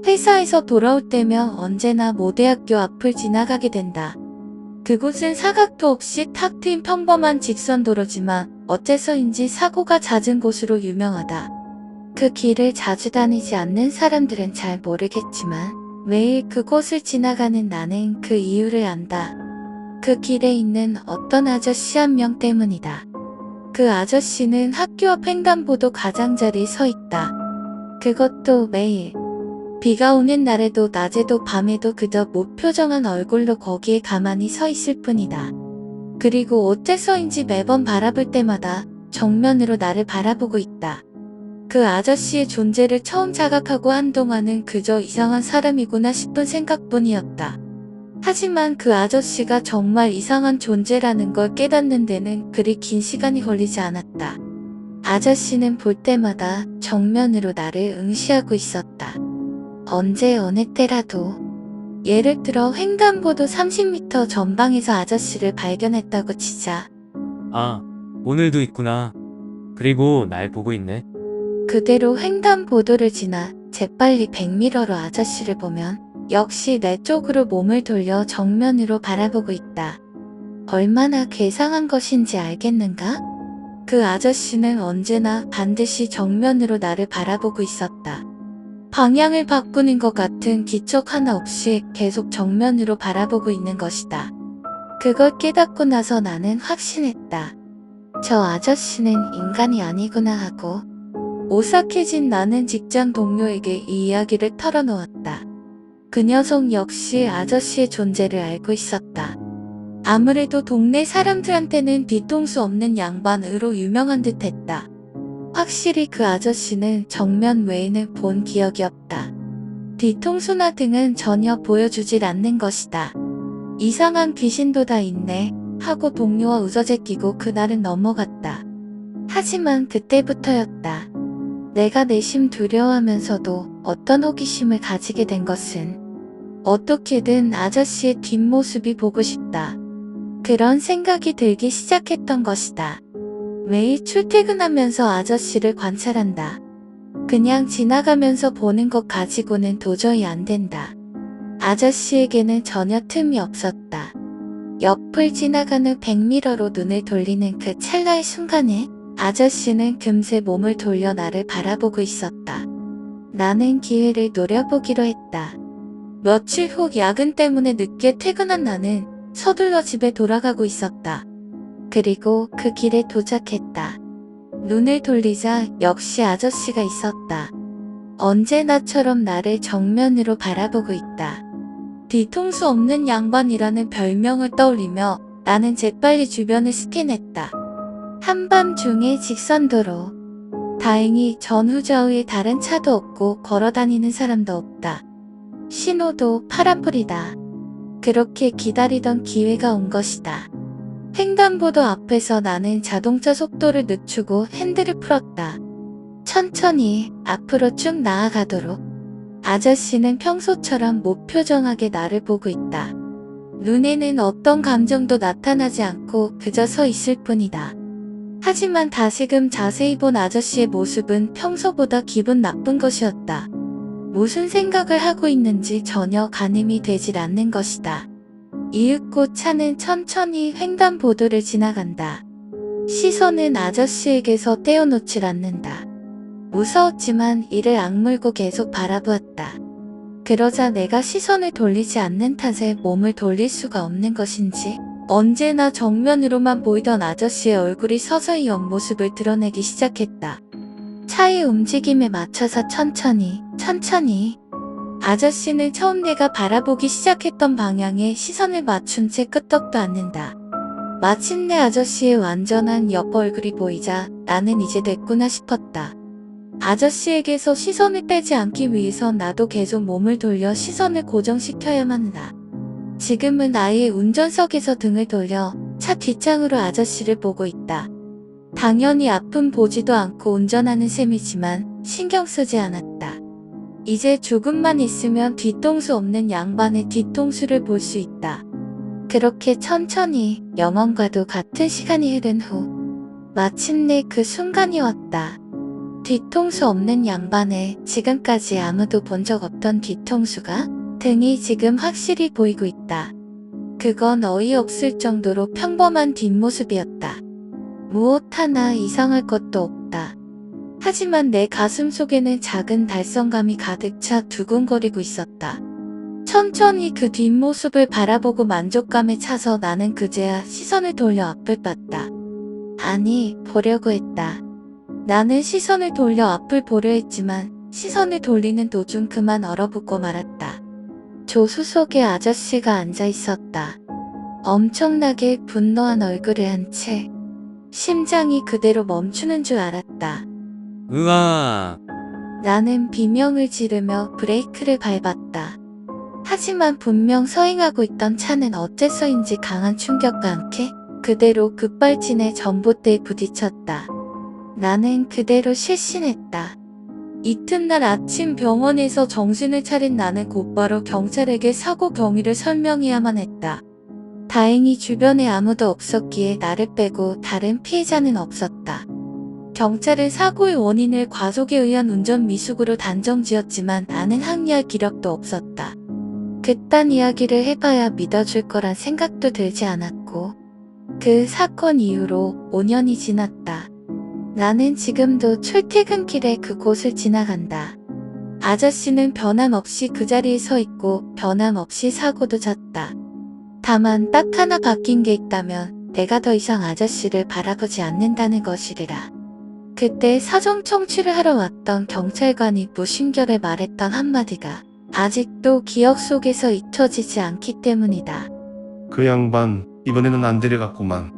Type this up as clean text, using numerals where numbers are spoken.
회사에서 돌아올 때면 언제나 모대학교 앞을 지나가게 된다. 그곳은 사각도 없이 탁 트인 평범한 직선도로지만 어째서인지 사고가 잦은 곳으로 유명하다. 그 길을 자주 다니지 않는 사람들은 잘 모르겠지만 매일 그곳을 지나가는 나는 그 이유를 안다. 그 길에 있는 어떤 아저씨 한 명 때문이다. 그 아저씨는 학교 앞 횡단보도 가장자리에 서 있다. 그것도 매일. 비가 오는 날에도 낮에도 밤에도 그저 무표정한 얼굴로 거기에 가만히 서 있을 뿐이다. 그리고 어째서인지 매번 바라볼 때마다 정면으로 나를 바라보고 있다. 그 아저씨의 존재를 처음 자각하고 한동안은 그저 이상한 사람이구나 싶은 생각뿐이었다. 하지만 그 아저씨가 정말 이상한 존재라는 걸 깨닫는 데는 그리 긴 시간이 걸리지 않았다. 아저씨는 볼 때마다 정면으로 나를 응시하고 있었다. 언제 어느 때라도. 예를 들어 횡단보도 30m 전방에서 아저씨를 발견했다고 치자. 아, 오늘도 있구나. 그리고 날 보고 있네. 그대로 횡단보도를 지나 재빨리 백미러로 아저씨를 보면 역시 내 쪽으로 몸을 돌려 정면으로 바라보고 있다. 얼마나 괴상한 것인지 알겠는가? 그 아저씨는 언제나 반드시 정면으로 나를 바라보고 있었다. 방향을 바꾸는 것 같은 기척 하나 없이 계속 정면으로 바라보고 있는 것이다. 그걸 깨닫고 나서 나는 확신했다. 저 아저씨는 인간이 아니구나 하고 오싹해진 나는 직장 동료에게 이 이야기를 털어놓았다. 그 녀석 역시 아저씨의 존재를 알고 있었다. 아무래도 동네 사람들한테는 뒤통수 없는 양반으로 유명한 듯 했다. 확실히 그 아저씨는 정면 외에는 본 기억이 없다. 뒤통수나 등은 전혀 보여주질 않는 것이다. 이상한 귀신도 다 있네 하고 동료와 우서제끼고 그날은 넘어갔다. 하지만 그때부터였다. 내가 내심 두려워하면서도 어떤 호기심을 가지게 된 것은 어떻게든 아저씨의 뒷모습이 보고 싶다. 그런 생각이 들기 시작했던 것이다. 매일 출퇴근하면서 아저씨를 관찰한다. 그냥 지나가면서 보는 것 가지고는 도저히 안 된다. 아저씨에게는 전혀 틈이 없었다. 옆을 지나가는 백미러로 눈을 돌리는 그 찰나의 순간에 아저씨는 금세 몸을 돌려 나를 바라보고 있었다. 나는 기회를 노려보기로 했다. 며칠 후 야근 때문에 늦게 퇴근한 나는 서둘러 집에 돌아가고 있었다. 그리고 그 길에 도착했다. 눈을 돌리자 역시 아저씨가 있었다. 언제나처럼 나를 정면으로 바라보고 있다. 뒤통수 없는 양반이라는 별명을 떠올리며 나는 재빨리 주변을 스캔했다. 한밤중에 직선도로. 다행히 전후좌우에 다른 차도 없고 걸어다니는 사람도 없다. 신호도 파란불이다. 그렇게 기다리던 기회가 온 것이다. 횡단보도 앞에서 나는 자동차 속도를 늦추고 핸들을 풀었다. 천천히 앞으로 쭉 나아가도록. 아저씨는 평소처럼 무표정하게 나를 보고 있다. 눈에는 어떤 감정도 나타나지 않고 그저 서 있을 뿐이다. 하지만 다시금 자세히 본 아저씨의 모습은 평소보다 기분 나쁜 것이었다. 무슨 생각을 하고 있는지 전혀 가늠이 되질 않는 것이다. 이윽고 차는 천천히 횡단보도를 지나간다. 시선은 아저씨에게서 떼어놓질 않는다. 무서웠지만 이를 악물고 계속 바라보았다. 그러자 내가 시선을 돌리지 않는 탓에 몸을 돌릴 수가 없는 것인지 언제나 정면으로만 보이던 아저씨의 얼굴이 서서히 옆모습을 드러내기 시작했다. 차의 움직임에 맞춰서 천천히 아저씨는 처음 내가 바라보기 시작했던 방향에 시선을 맞춘 채 끄떡도 않는다. 마침내 아저씨의 완전한 옆 얼굴이 보이자 나는 이제 됐구나 싶었다. 아저씨에게서 시선을 떼지 않기 위해선 나도 계속 몸을 돌려 시선을 고정시켜야만 한다. 지금은 아예 운전석에서 등을 돌려 차 뒷창으로 아저씨를 보고 있다. 당연히 앞은 보지도 않고 운전하는 셈이지만 신경 쓰지 않았다. 이제 조금만 있으면 뒤통수 없는 양반의 뒤통수를 볼 수 있다. 그렇게 천천히 영원과도 같은 시간이 흐른 후 마침내 그 순간이 왔다. 뒤통수 없는 양반에 지금까지 아무도 본 적 없던 뒤통수가 등이 지금 확실히 보이고 있다. 그건 어이없을 정도로 평범한 뒷모습이었다. 무엇 하나 이상할 것도 없다. 하지만 내 가슴 속에는 작은 달성감이 가득 차 두근거리고 있었다. 천천히 그 뒷모습을 바라보고 만족감에 차서 나는 그제야 시선을 돌려 앞을 봤다. 아니, 보려고 했다. 나는 시선을 돌려 앞을 보려 했지만 시선을 돌리는 도중 그만 얼어붙고 말았다. 조수석에 아저씨가 앉아 있었다. 엄청나게 분노한 얼굴을 한 채 심장이 그대로 멈추는 줄 알았다. 으아. 나는 비명을 지르며 브레이크를 밟았다. 하지만 분명 서행하고 있던 차는 어째서인지 강한 충격과 함께 그대로 급발진해 전봇대에 부딪혔다. 나는 그대로 실신했다. 이튿날 아침 병원에서 정신을 차린 나는 곧바로 경찰에게 사고 경위를 설명해야만 했다. 다행히 주변에 아무도 없었기에 나를 빼고 다른 피해자는 없었다. 경찰은 사고의 원인을 과속에 의한 운전 미숙으로 단정지었지만 나는 항의할 기력도 없었다. 그딴 이야기를 해봐야 믿어줄 거란 생각도 들지 않았고 그 사건 이후로 5년이 지났다. 나는 지금도 출퇴근길에 그곳을 지나간다. 아저씨는 변함없이 그 자리에 서 있고 변함없이 사고도 졌다. 다만 딱 하나 바뀐 게 있다면 내가 더 이상 아저씨를 바라보지 않는다는 것이리라. 그때 사정 청취를 하러 왔던 경찰관이 무심결에 말했던 한마디가 아직도 기억 속에서 잊혀지지 않기 때문이다. 그 양반 이번에는 안 데려갔구만.